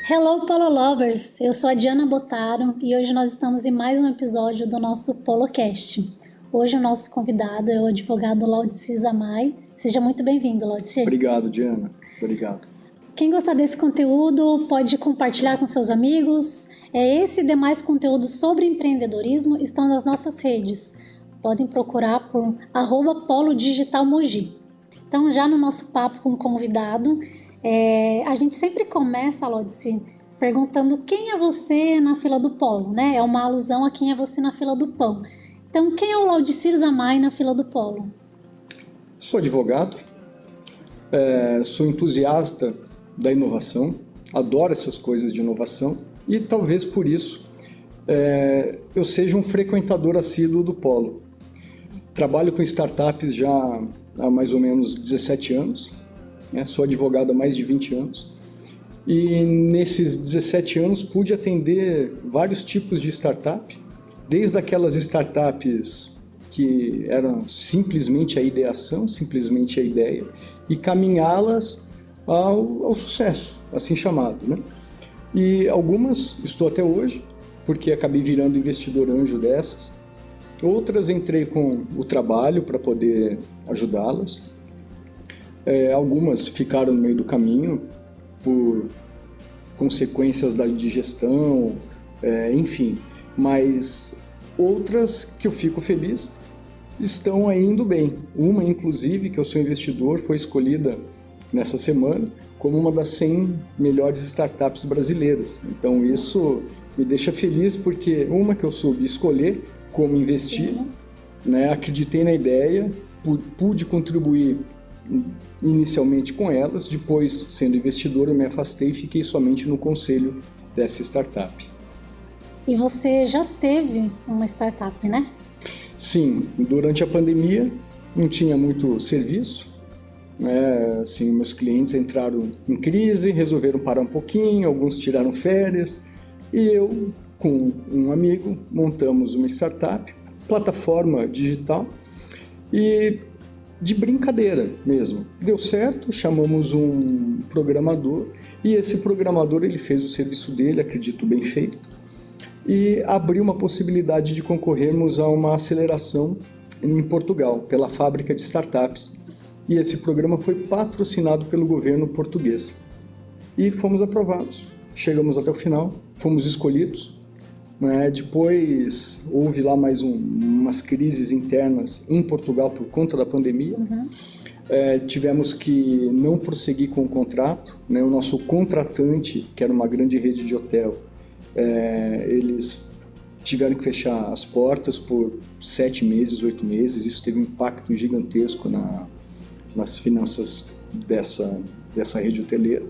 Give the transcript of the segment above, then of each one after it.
Hello Polo Lovers, eu sou a Diana Botaro e hoje nós estamos em mais um episódio do nosso PoloCast. Hoje o nosso convidado é o advogado Laudicir Zamay. Seja muito bem-vindo, Laudicir. Obrigado, Diana. Obrigado. Quem gostar desse conteúdo pode compartilhar com seus amigos. Esse e demais conteúdos sobre empreendedorismo estão nas nossas redes. Podem procurar por @polodigitalmogi. Então, já no nosso papo com o convidado, a gente sempre começa, Laudicir, perguntando quem é você na fila do polo, né? É uma alusão a quem é você na fila do pão. Então, quem é o Laudicir Zamay na fila do polo? Sou advogado, sou entusiasta da inovação, adoro essas coisas de inovação e talvez por isso eu seja um frequentador assíduo do polo. Trabalho com startups já há mais ou menos 17 anos. Sou advogado há mais de 20 anos e nesses 17 anos pude atender vários tipos de startup, desde aquelas startups que eram simplesmente a ideação, simplesmente a ideia, e caminhá-las ao sucesso, assim chamado, né? E algumas estou até hoje, porque acabei virando investidor anjo dessas. Outras entrei com o trabalho para poder ajudá-las. Algumas ficaram no meio do caminho por consequências da digestão, enfim. Mas outras que eu fico feliz estão aí indo bem. Uma, inclusive, que eu sou investidor, foi escolhida nessa semana como uma das 100 melhores startups brasileiras. Então isso me deixa feliz porque uma que eu soube escolher como investir, né, acreditei na ideia, pude contribuir inicialmente com elas, depois, sendo investidor, eu me afastei e fiquei somente no conselho dessa startup. E você já teve uma startup, né? Sim, durante a pandemia não tinha muito serviço, né? Assim, meus clientes entraram em crise, resolveram parar um pouquinho, alguns tiraram férias e eu, com um amigo, montamos uma startup, plataforma digital e de brincadeira mesmo. Deu certo, chamamos um programador e esse programador ele fez o serviço dele, acredito bem feito, e abriu uma possibilidade de concorrermos a uma aceleração em Portugal, pela Fábrica de Startups. E esse programa foi patrocinado pelo governo português. E fomos aprovados. Chegamos até o final, fomos escolhidos. Depois houve lá mais umas crises internas em Portugal por conta da pandemia. Tivemos que não prosseguir com o contrato, né? O nosso contratante, que era uma grande rede de hotel, eles tiveram que fechar as portas por 7 meses, 8 meses. Isso teve um impacto gigantesco nas finanças dessa rede hoteleira.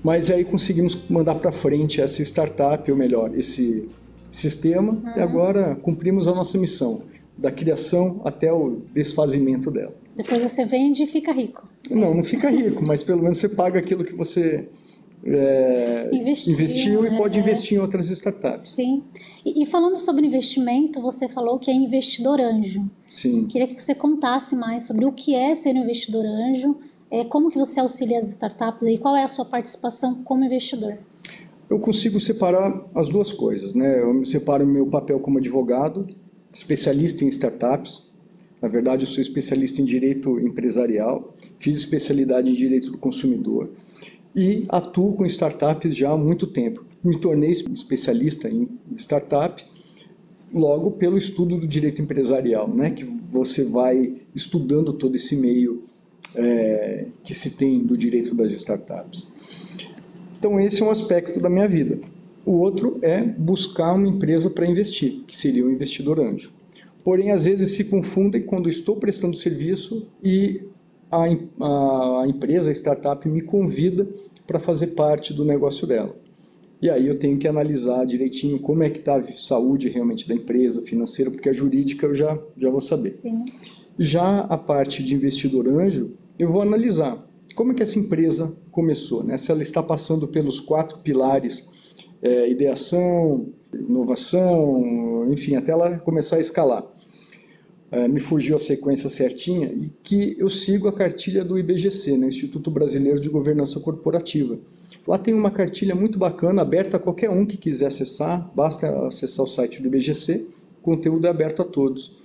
Mas aí conseguimos mandar para frente essa startup, ou melhor, esse sistema, e agora cumprimos a nossa missão, da criação até o desfazimento dela. Depois você vende e fica rico. Não fica rico, mas pelo menos você paga aquilo que você investiu e pode investir em outras startups. Sim. E falando sobre investimento, você falou que é investidor anjo. Sim. Queria que você contasse mais sobre o que é ser um investidor anjo, como que você auxilia as startups e qual é a sua participação como investidor. Eu consigo separar as duas coisas, né? Eu separo o meu papel como advogado, especialista em startups. Na verdade, eu sou especialista em direito empresarial, fiz especialidade em direito do consumidor e atuo com startups já há muito tempo. Me tornei especialista em startup logo pelo estudo do direito empresarial, né? Que você vai estudando todo esse meio que se tem do direito das startups. Então esse é um aspecto da minha vida. O outro é buscar uma empresa para investir, que seria o investidor anjo. Porém, às vezes se confundem quando estou prestando serviço e a empresa, a startup, me convida para fazer parte do negócio dela. E aí eu tenho que analisar direitinho como é que está a saúde realmente da empresa, financeira, porque a jurídica eu já vou saber. Sim. Já a parte de investidor anjo, eu vou analisar como é que essa empresa começou, né? Se ela está passando pelos 4 pilares ideação, inovação, enfim, até ela começar a escalar. Me fugiu a sequência certinha, e que eu sigo a cartilha do IBGC, né, Instituto Brasileiro de Governança Corporativa. Lá tem uma cartilha muito bacana, aberta a qualquer um que quiser acessar, basta acessar o site do IBGC, o conteúdo é aberto a todos.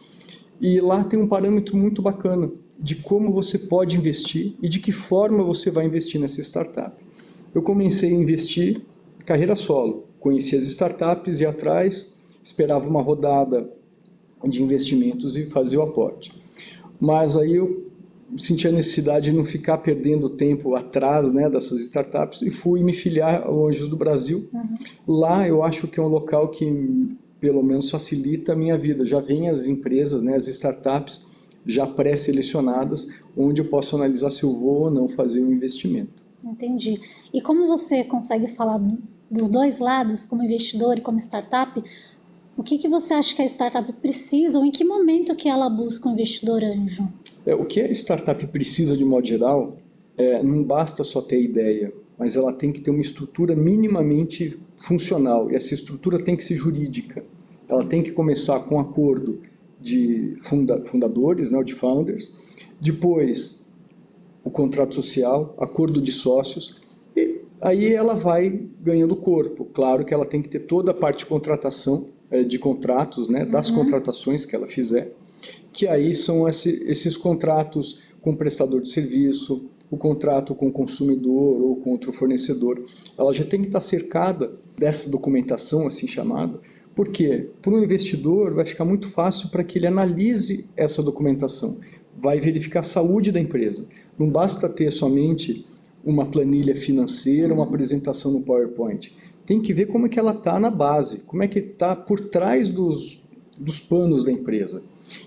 E lá tem um parâmetro muito bacana de como você pode investir e de que forma você vai investir nessa startup. Eu comecei a investir carreira solo, conheci as startups, ia atrás, esperava uma rodada de investimentos e fazer o aporte. Mas aí eu senti a necessidade de não ficar perdendo tempo atrás, né, dessas startups, e fui me filiar ao Anjos do Brasil. Lá eu acho que é um local que pelo menos facilita a minha vida. Já vem as empresas, né, as startups já pré-selecionadas, onde eu posso analisar se eu vou ou não fazer um investimento. Entendi. E como você consegue falar dos dois lados, como investidor e como startup, o que você acha que a startup precisa ou em que momento que ela busca um investidor anjo? O que a startup precisa de modo geral, não basta só ter ideia, mas ela tem que ter uma estrutura minimamente funcional, e essa estrutura tem que ser jurídica. Ela tem que começar com um acordo de fundadores, né, de founders, depois o contrato social, acordo de sócios, e aí ela vai ganhando corpo. Claro que ela tem que ter toda a parte de contratação, de contratos, né, das contratações que ela fizer, que aí são esses contratos com o prestador de serviço, o contrato com o consumidor ou com outro fornecedor. Ela já tem que estar cercada dessa documentação, assim chamada, porque para um investidor vai ficar muito fácil para que ele analise essa documentação, vai verificar a saúde da empresa. Não basta ter somente uma planilha financeira, uma apresentação no PowerPoint. Tem que ver como é que ela está na base, como é que está por trás dos panos da empresa.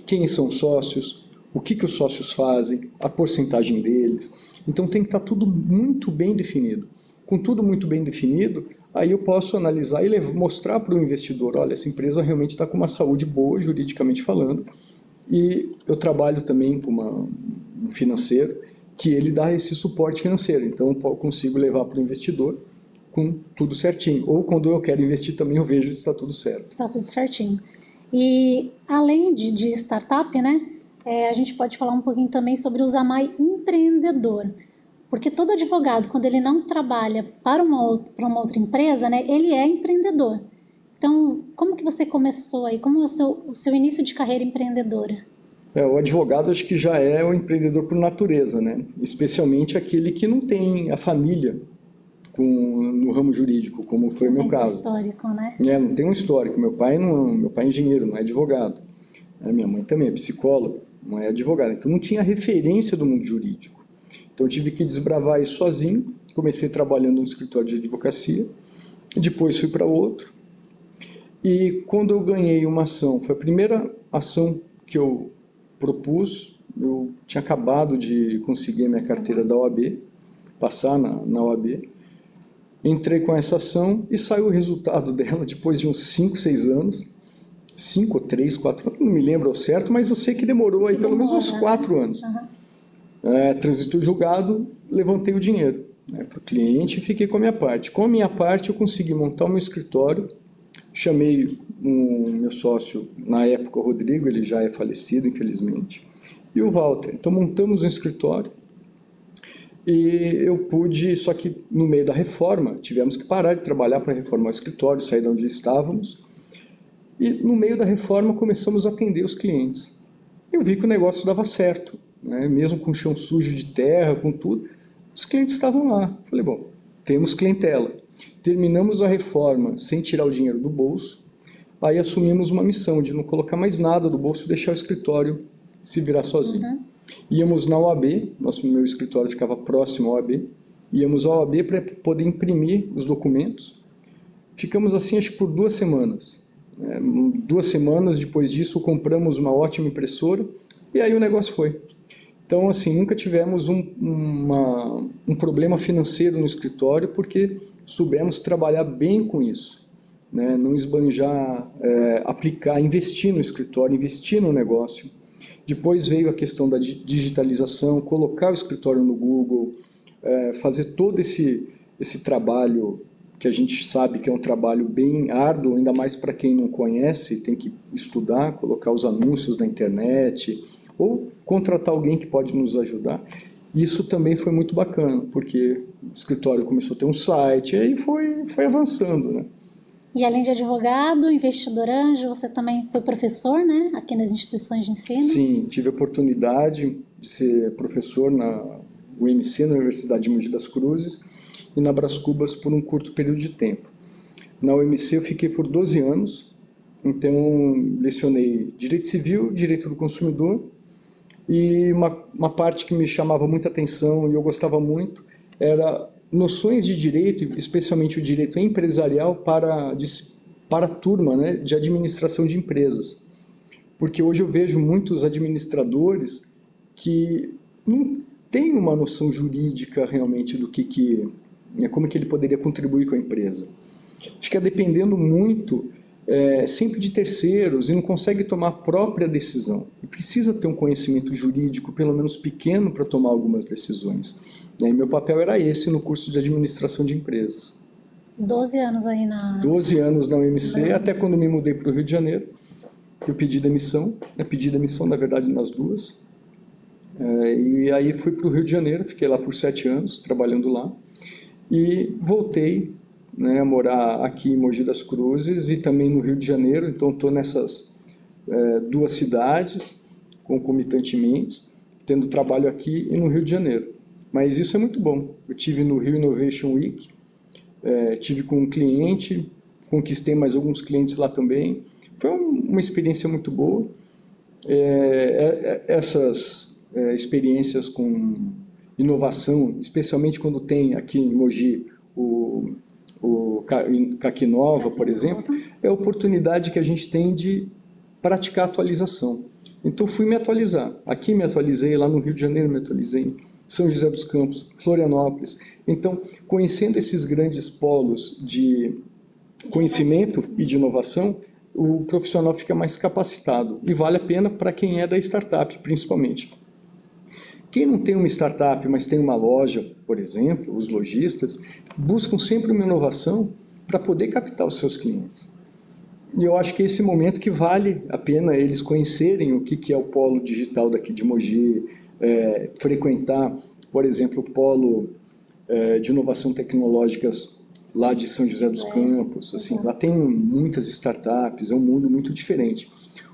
Quem são os sócios, o que os sócios fazem, a porcentagem deles. Então tem que estar tudo muito bem definido. Com tudo muito bem definido, aí eu posso analisar e mostrar para o investidor, olha, essa empresa realmente está com uma saúde boa, juridicamente falando, e eu trabalho também com um financeiro que ele dá esse suporte financeiro. Então eu consigo levar para o investidor com tudo certinho. Ou quando eu quero investir também eu vejo se está tudo certo. Está tudo certinho. E além de startup, né, a gente pode falar um pouquinho também sobre o Zamai empreendedor. Porque todo advogado, quando ele não trabalha para uma outra empresa, né, ele é empreendedor. Então, como que você começou aí? Como é o seu início de carreira empreendedora? O advogado acho que já é o empreendedor por natureza, né? Especialmente aquele que não tem a família no ramo jurídico, como foi o meu caso. Histórico, né? Não tem um histórico. Meu pai é engenheiro, não é advogado. Minha mãe também é psicóloga, não é advogada. Então não tinha referência do mundo jurídico. Então eu tive que desbravar isso sozinho. Comecei trabalhando no escritório de advocacia, depois fui para outro. E quando eu ganhei uma ação, foi a primeira ação que eu propus. Eu tinha acabado de conseguir a minha carteira da OAB, passar na OAB. Entrei com essa ação e saiu o resultado dela depois de uns 5, 6 anos. 5 ou 3, 4 anos, não me lembro ao certo, mas eu sei que demorou aí pelo menos uns 4 anos. Transitou julgado, levantei o dinheiro, né, para o cliente e fiquei com a minha parte. Com a minha parte eu consegui montar o meu escritório, chamei o meu sócio, na época o Rodrigo, ele já é falecido infelizmente, e o Walter. Então montamos um escritório. E eu pude, só que no meio da reforma, tivemos que parar de trabalhar para reformar o escritório, sair de onde estávamos. E no meio da reforma começamos a atender os clientes. Eu vi que o negócio dava certo, né? Mesmo com chão sujo de terra, com tudo, os clientes estavam lá. Falei, bom, temos clientela. Terminamos a reforma sem tirar o dinheiro do bolso, aí assumimos uma missão de não colocar mais nada do bolso e deixar o escritório se virar sozinho. Íamos na OAB, meu escritório ficava próximo à OAB, íamos à OAB para poder imprimir os documentos. Ficamos assim acho que por 2 semanas. 2 semanas depois disso compramos uma ótima impressora e aí o negócio foi. Então assim, nunca tivemos um problema financeiro no escritório porque soubemos trabalhar bem com isso, né? Não esbanjar, aplicar, investir no escritório, investir no negócio. Depois veio a questão da digitalização, colocar o escritório no Google, fazer todo esse trabalho que a gente sabe que é um trabalho bem árduo, ainda mais para quem não conhece, tem que estudar, colocar os anúncios na internet, ou contratar alguém que pode nos ajudar. Isso também foi muito bacana, porque o escritório começou a ter um site, e aí foi avançando, né? E além de advogado, investidor anjo, você também foi professor, né? Aqui nas instituições de ensino? Sim, tive a oportunidade de ser professor na UMC, na Universidade de Mogi das Cruzes, e na Brás Cubas por um curto período de tempo. Na UMC eu fiquei por 12 anos, então lecionei Direito Civil, Direito do Consumidor, e uma parte que me chamava muita atenção e eu gostava muito era noções de direito, especialmente o direito empresarial para a turma, né, de administração de empresas. Porque hoje eu vejo muitos administradores que não têm uma noção jurídica realmente do como que ele poderia contribuir com a empresa. Fica dependendo muito sempre de terceiros e não consegue tomar a própria decisão. E precisa ter um conhecimento jurídico, pelo menos pequeno, para tomar algumas decisões. E meu papel era esse no curso de administração de empresas. 12 anos aí na... 12 anos na UMC, até quando me mudei para o Rio de Janeiro. Eu pedi demissão, na verdade, nas duas. E aí fui para o Rio de Janeiro, fiquei lá por 7 anos, trabalhando lá. E voltei, né, a morar aqui em Mogi das Cruzes e também no Rio de Janeiro. Então estou nessas duas cidades, concomitantemente, tendo trabalho aqui e no Rio de Janeiro. Mas isso é muito bom. Eu tive no Rio Innovation Week, tive com um cliente, conquistei mais alguns clientes lá também. Foi uma experiência muito boa. Essas experiências com inovação, especialmente quando tem aqui em Mogi o Caquinova, por exemplo, é a oportunidade que a gente tem de praticar atualização. Então fui me atualizar. Aqui me atualizei, lá no Rio de Janeiro me atualizei, São José dos Campos, Florianópolis. Então, conhecendo esses grandes polos de conhecimento e de inovação, o profissional fica mais capacitado e vale a pena para quem é da startup, principalmente. Quem não tem uma startup, mas tem uma loja, por exemplo, os lojistas, buscam sempre uma inovação para poder captar os seus clientes. E eu acho que é esse momento que vale a pena eles conhecerem o que é o polo digital daqui de Mogi, frequentar, por exemplo, o polo de inovação tecnológicas lá de São José dos Campos. Assim, lá tem muitas startups, é um mundo muito diferente.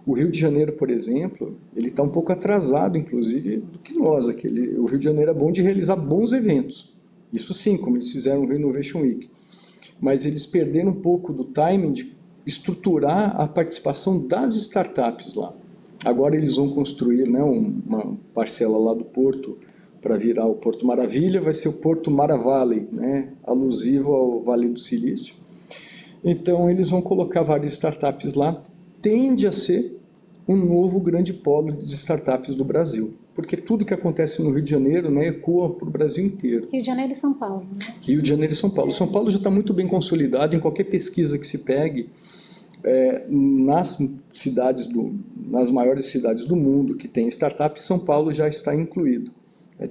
O Rio de Janeiro, por exemplo, ele está um pouco atrasado, inclusive, do que nós. O Rio de Janeiro é bom de realizar bons eventos. Isso sim, como eles fizeram no Rio Innovation Week. Mas eles perderam um pouco do timing de estruturar a participação das startups lá. Agora eles vão construir, né, uma parcela lá do porto para virar o Porto Maravilha, vai ser o Porto Maravalley, né, alusivo ao Vale do Silício. Então eles vão colocar várias startups lá. Tende a ser um novo grande polo de startups do Brasil, porque tudo que acontece no Rio de Janeiro, né, ecoa para o Brasil inteiro. Rio de Janeiro e São Paulo. Né? Rio de Janeiro e São Paulo. São Paulo já está muito bem consolidado, em qualquer pesquisa que se pegue, nas maiores cidades do mundo que tem startup, São Paulo já está incluído.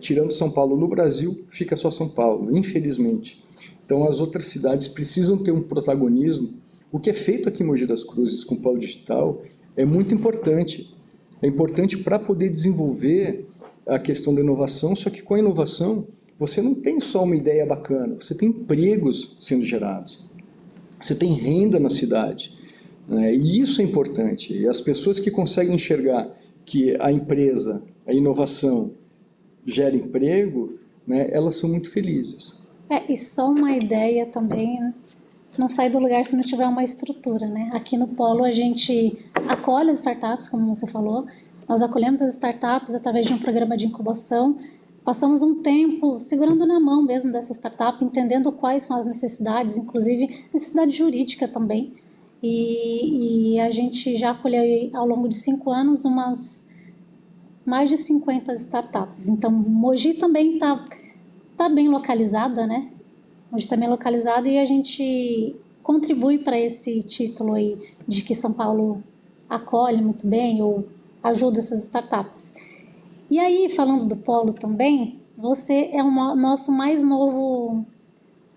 Tirando São Paulo no Brasil, fica só São Paulo, infelizmente. Então as outras cidades precisam ter um protagonismo. O que é feito aqui em Mogi das Cruzes com o Polo Digital é muito importante. É importante para poder desenvolver a questão da inovação, só que com a inovação você não tem só uma ideia bacana, você tem empregos sendo gerados, você tem renda na cidade, né? E isso é importante. E as pessoas que conseguem enxergar que a empresa, a inovação gera emprego, né, elas são muito felizes. E só uma ideia também, né? Não sai do lugar se não tiver uma estrutura, né? Aqui no Polo a gente acolhe as startups, como você falou, nós acolhemos as startups através de um programa de incubação, passamos um tempo segurando na mão mesmo dessa startup, entendendo quais são as necessidades, inclusive necessidade jurídica também, e a gente já acolheu ao longo de 5 anos mais de 50 startups. Então, Mogi também tá bem localizada, né? Mogi está bem localizada e a gente contribui para esse título aí de que São Paulo acolhe muito bem ou ajuda essas startups. E aí, falando do Polo também, você é o nosso mais novo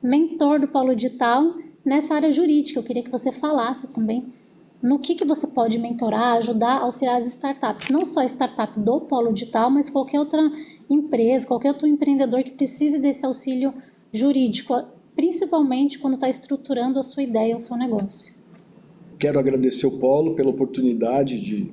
mentor do Polo Digital nessa área jurídica. Eu queria que você falasse também no que você pode mentorar, ajudar, auxiliar as startups. Não só a startup do Polo Digital, mas qualquer outra empresa, qualquer outro empreendedor que precise desse auxílio jurídico, principalmente quando está estruturando a sua ideia, o seu negócio. Quero agradecer ao Polo pela oportunidade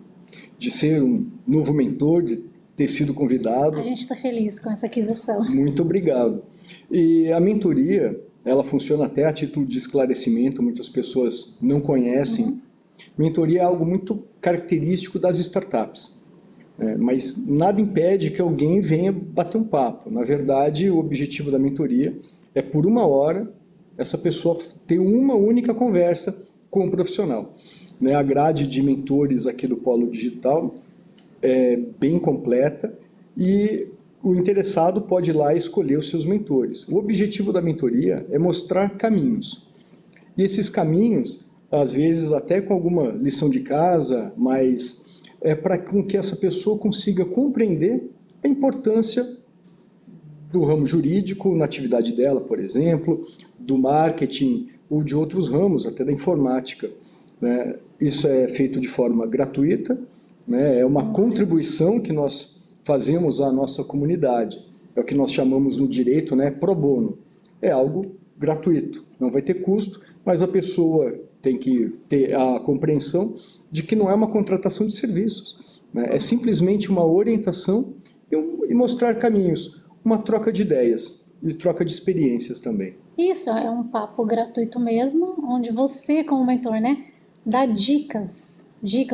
de ser um novo mentor, de ter sido convidado. A gente está feliz com essa aquisição. Muito obrigado. E a mentoria, ela funciona até a título de esclarecimento, muitas pessoas não conhecem. Mentoria é algo muito característico das startups, mas nada impede que alguém venha bater um papo. Na verdade, o objetivo da mentoria é, por 1 hora, essa pessoa ter uma única conversa com o profissional. A grade de mentores aqui do Polo Digital é bem completa e o interessado pode ir lá e escolher os seus mentores. O objetivo da mentoria é mostrar caminhos. E esses caminhos, às vezes até com alguma lição de casa, mas é para que essa pessoa consiga compreender a importância do ramo jurídico na atividade dela, por exemplo, do marketing ou de outros ramos, até da informática. Isso é feito de forma gratuita, é uma contribuição que nós fazemos à nossa comunidade. É o que nós chamamos no direito, pro bono. É algo gratuito, não vai ter custo, mas a pessoa tem que ter a compreensão de que não é uma contratação de serviços. É simplesmente uma orientação e mostrar caminhos, uma troca de ideias e troca de experiências também. Isso, é um papo gratuito mesmo, onde você, como mentor, dá dicas,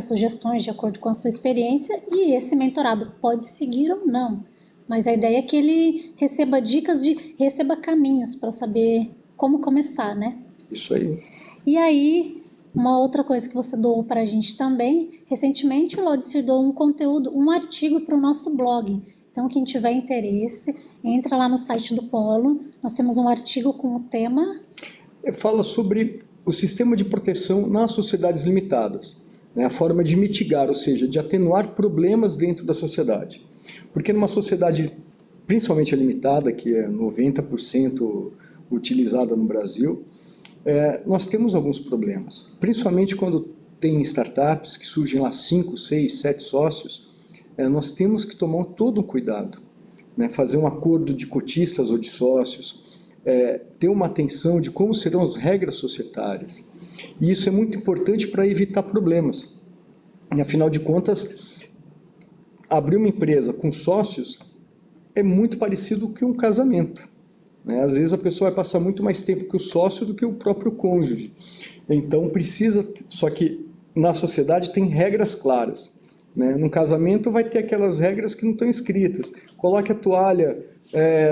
sugestões de acordo com a sua experiência, e esse mentorado pode seguir ou não. Mas a ideia é que ele receba dicas, receba caminhos para saber como começar, Isso aí. E aí, uma outra coisa que você doou para a gente também, recentemente o Laudicir doou um conteúdo, um artigo para o nosso blog. Então, quem tiver interesse, entra lá no site do Polo. Nós temos um artigo com o tema... Fala sobre o sistema de proteção nas sociedades limitadas. A forma de mitigar, ou seja, de atenuar problemas dentro da sociedade. Porque numa sociedade principalmente limitada, que é 90% utilizada no Brasil, nós temos alguns problemas. Principalmente quando tem startups que surgem lá 5, 6, 7 sócios, nós temos que tomar todo um cuidado. Fazer um acordo de cotistas ou de sócios, ter uma atenção de como serão as regras societárias. E isso é muito importante para evitar problemas. E, afinal de contas, abrir uma empresa com sócios é muito parecido com um casamento. Às vezes a pessoa vai passar muito mais tempo com o sócio do que o próprio cônjuge. Então precisa, só que na sociedade tem regras claras. Num casamento vai ter aquelas regras que não estão escritas. Coloque a toalha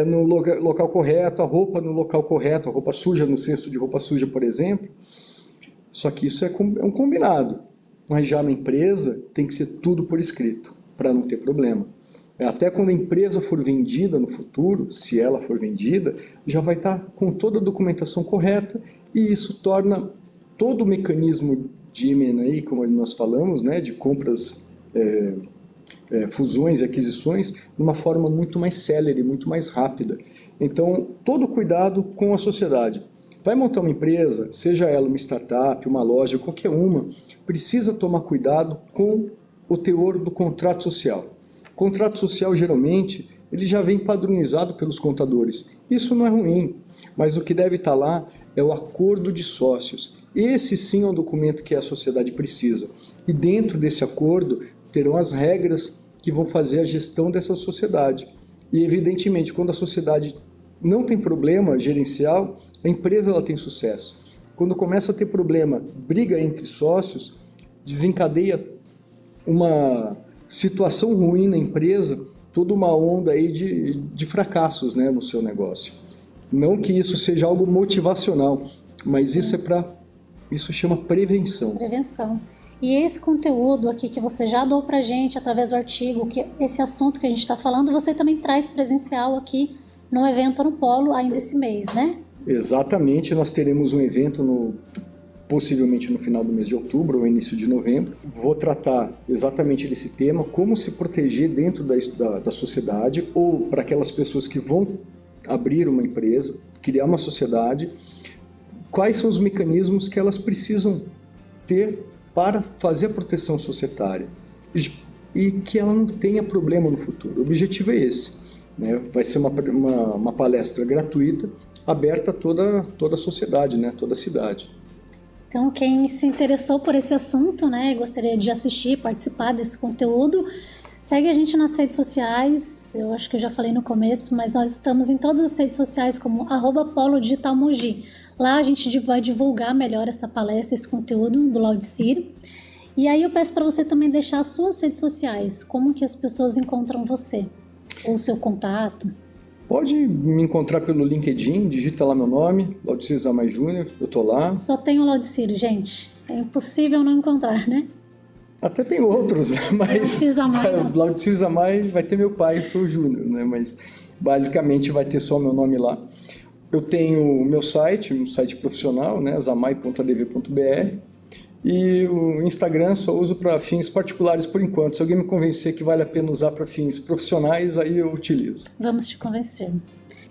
no local correto, a roupa no local correto, a roupa suja no cesto de roupa suja, por exemplo. Só que isso é um combinado. Mas já na empresa tem que ser tudo por escrito, para não ter problema. Até quando a empresa for vendida no futuro, se ela for vendida, já vai estar com toda a documentação correta, e isso torna todo o mecanismo de M&A, como nós falamos, de compras, fusões e aquisições, de uma forma muito mais célere, muito mais rápida. Então, todo cuidado com a sociedade. Vai montar uma empresa, seja ela uma startup, uma loja, qualquer uma, precisa tomar cuidado com o teor do contrato social. O contrato social, geralmente, ele já vem padronizado pelos contadores. Isso não é ruim, mas o que deve estar lá é o acordo de sócios. Esse sim é um documento que a sociedade precisa. E dentro desse acordo terão as regras que vão fazer a gestão dessa sociedade. E, evidentemente, quando a sociedade não tem problema gerencial, a empresa ela tem sucesso. Quando começa a ter problema, briga entre sócios, desencadeia uma situação ruim na empresa, toda uma onda aí de fracassos, no seu negócio. Não que isso seja algo motivacional, mas isso chama prevenção. Prevenção. E esse conteúdo aqui que você já doou pra gente através do artigo, que esse assunto que a gente está falando, você também traz presencial aqui no evento no Polo ainda esse mês, Exatamente, nós teremos um evento possivelmente no final do mês de outubro ou início de novembro. Vou tratar exatamente desse tema, como se proteger dentro da sociedade, ou para aquelas pessoas que vão abrir uma empresa, criar uma sociedade, quais são os mecanismos que elas precisam ter para fazer a proteção societária e que ela não tenha problema no futuro. O objetivo é esse, né? Vai ser uma palestra gratuita, aberta a toda a sociedade, né? Toda a cidade. Então, quem se interessou por esse assunto, né, gostaria de assistir, participar desse conteúdo, segue a gente nas redes sociais. Eu acho que eu já falei no começo, mas nós estamos em todas as redes sociais como @polodigitalmogi. Lá a gente vai divulgar melhor essa palestra, esse conteúdo do Laudicir. E aí eu peço para você também deixar as suas redes sociais, como que as pessoas encontram você, ou o seu contato. Pode me encontrar pelo LinkedIn, digita lá meu nome, Laudicir Zamay Júnior, eu tô lá. Só tem o Laudicir, gente. É impossível não encontrar, né? Até tem outros, mas Laudicir Zamay vai ter meu pai, eu sou o Júnior, né? Mas basicamente vai ter só meu nome lá. Eu tenho o meu site, um site profissional, né? zamay.adv.br. E o Instagram só uso para fins particulares por enquanto. Se alguém me convencer que vale a pena usar para fins profissionais, aí eu utilizo. Vamos te convencer.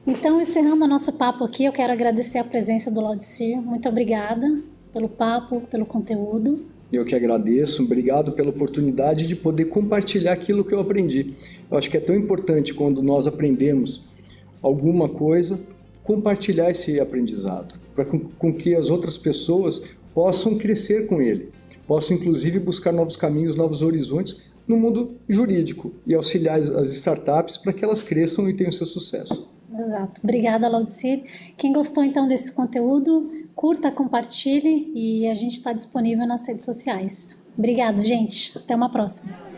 Então, encerrando o nosso papo aqui, eu quero agradecer a presença do Laudicir. Muito obrigada pelo papo, pelo conteúdo. Eu que agradeço. Obrigado pela oportunidade de poder compartilhar aquilo que eu aprendi. Eu acho que é tão importante quando nós aprendemos alguma coisa, compartilhar esse aprendizado, para com que as outras pessoas possam crescer com ele, possam inclusive buscar novos caminhos, novos horizontes no mundo jurídico e auxiliar as startups para que elas cresçam e tenham seu sucesso. Exato. Obrigada, Laudicir. Quem gostou então desse conteúdo, curta, compartilhe e a gente está disponível nas redes sociais. Obrigado, gente. Até uma próxima.